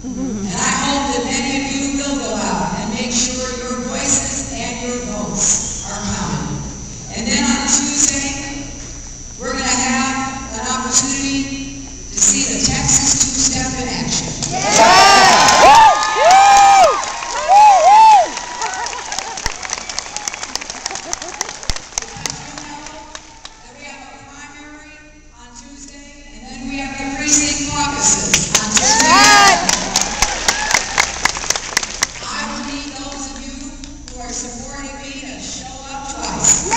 And I hope that many of you will go out and make sure your voices and your votes are counted. And then on Tuesday, we're going to have an opportunity to see the Texas two-step in action. Precinct caucuses on Tuesday. I will need those of you who are supporting me to show up twice.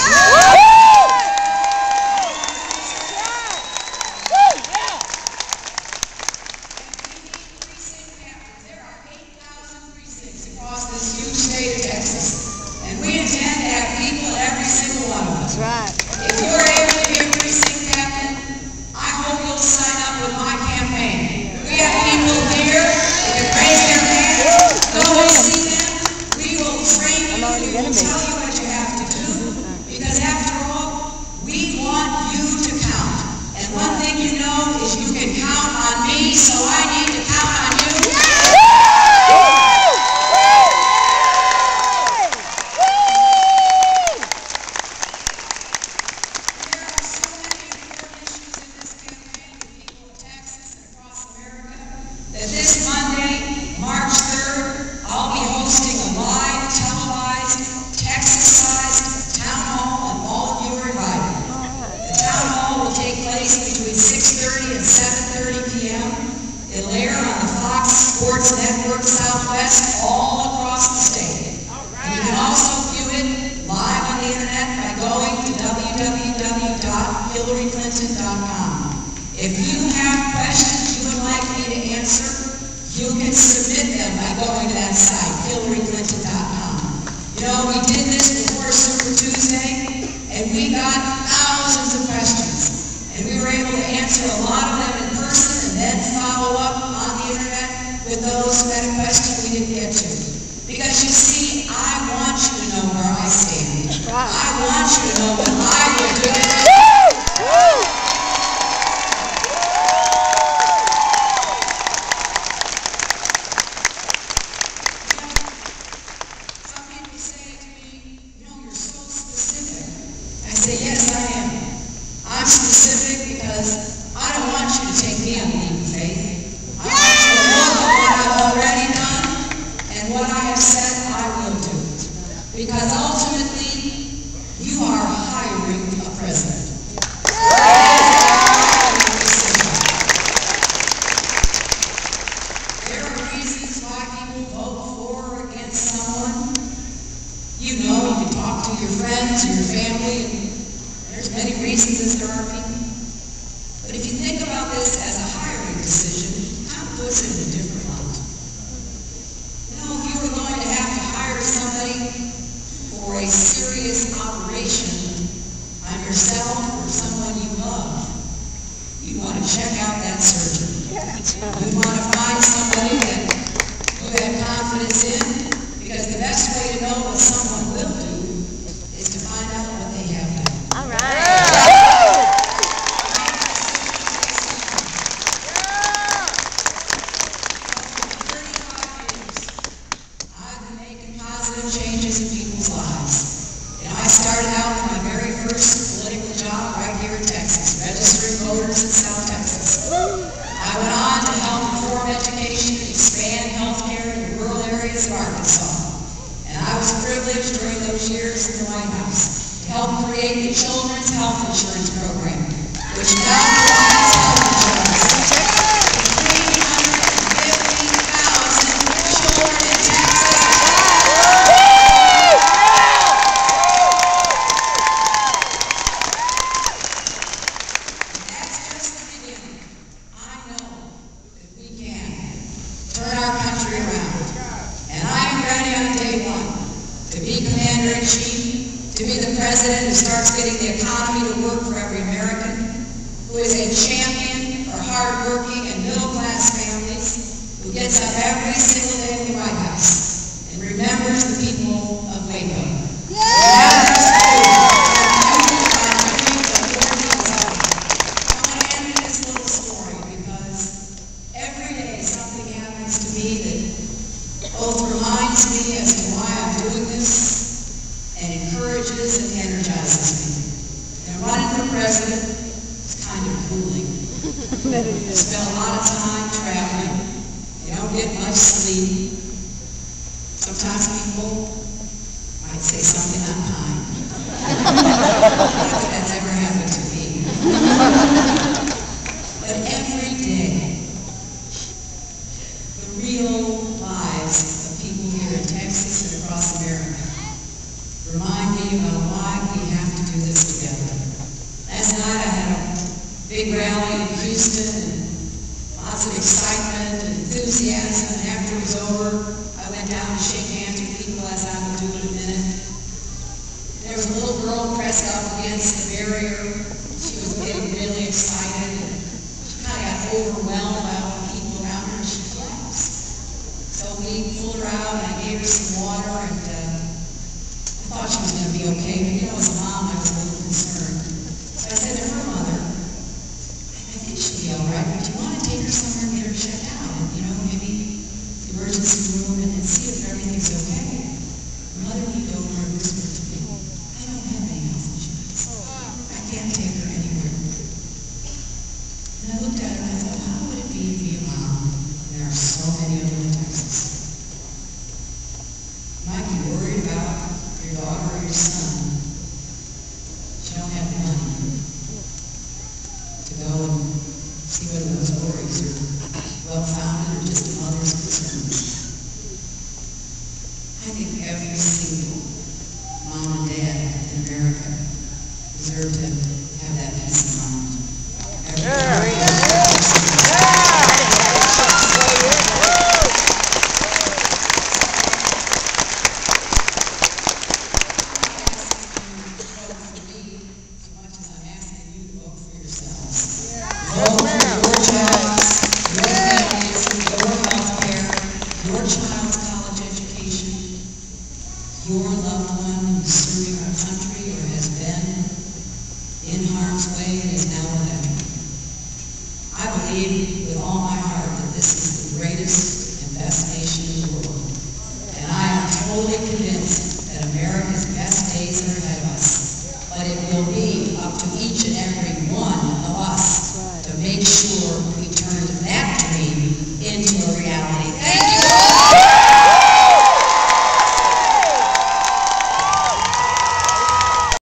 There are 8,000 precincts across this huge state of Texas, and we intend to have people at every single one of them. If you're able to be a precinct captain, I hope you'll sign up with my campaign. We have people here that can raise their hands, go and see them. We will train you, we will tell you what you have to do. Because after all, we want you to count. And one thing you know is you can count on me, so I need to count on you. That this Monday, March 3rd, I'll be hosting a live, televised, Texas-sized town hall, and all of you are invited. The town hall will take place between 6:30 and 7:30 p.m. It'll air on the Fox Sports Network Southwest all across the state. And you can also view it live on the internet by going to www.hillaryclinton.com. If you have questions you would like me to answer, you can submit them by going to that site, hillaryclinton.com. You know, we did this before Super Tuesday, and we got thousands of questions. And we were able to answer a lot of them in person and then follow up on the internet with those who had a question we didn't get to. Because you see, I want you to know where I stand. I want you to know what I will do. Yes, I am. I'm specific because I don't want you to take me on the leap of faith. I want you to look at what I've already done and what I have said I will do. Because ultimately, you are hiring a president. There are reasons why people vote for or against someone. You know, you can talk to your friends or your family, and there's many reasons as there are people. But if you think about this as a hiring decision, it kind of puts it in a different light. You know, if you were going to have to hire somebody for a serious operation on yourself or someone you love, you'd want to check out that surgeon. You'd want to find somebody that you have confidence in, because the best way to know what someone will do is to find out what they have done. All right. For 35 years, I've been making positive changes in people's lives. You know, I started out with my very first political job right here in Texas, registering voters in South Texas. I went on to help reform education and expand health care in the rural areas of Arkansas. And I was privileged during those years in the White House to help create the Children's Health Insurance Program, which now provides health insurance to 350,000 children in Texas. That's just the beginning. I know that we can turn our country around. And I am ready on day one to be Commander-in-Chief, to be the President who starts getting the economy to work for every American, who is a champion for hardworking and middle-class families, who gets up every single day in the White House and remembers the people of Waco. I want to end with this little story because every day something happens to me that both reminds me as to why I'm doing this and encourages and energizes me. And running for president is kind of grueling. I spend a lot of time traveling. You don't get much sleep. Sometimes people might say something unkind. Not that that's ever happened to me. But every day, the real lives of people here in Texas and across America remind me about why we have to do this together. Last night I had a big rally in Houston and lots of excitement and enthusiasm, and after it was over, I went down to shake hands with people as I will do in a minute. There was a little girl pressed up against the barrier. She was getting really excited and she kind of got overwhelmed by all the people around her and she collapsed. So we pulled her out and I gave her some water and I thought she was going to be okay, but you know, as a mom, I was a little concerned. So I said to her mother, I think she'll be all right, but do you want to take her somewhere and get her checked out? And, you know, maybe the emergency room and see if everything's okay. Her mother leaned over and whispered to me, I don't have any health insurance. I can't take her anywhere. And I looked at her and I thought, how would it be to be a mom? And there are so many of them in Texas. You might be worried about your daughter or your son. You don't have the money to go and see whether those worries are well-founded or just a mother's concerns. I think every single mom and dad in America deserve to have that peace of mind. Your child's college education, your loved one who's serving our country or has been in harm's way and is now a veteran. I believe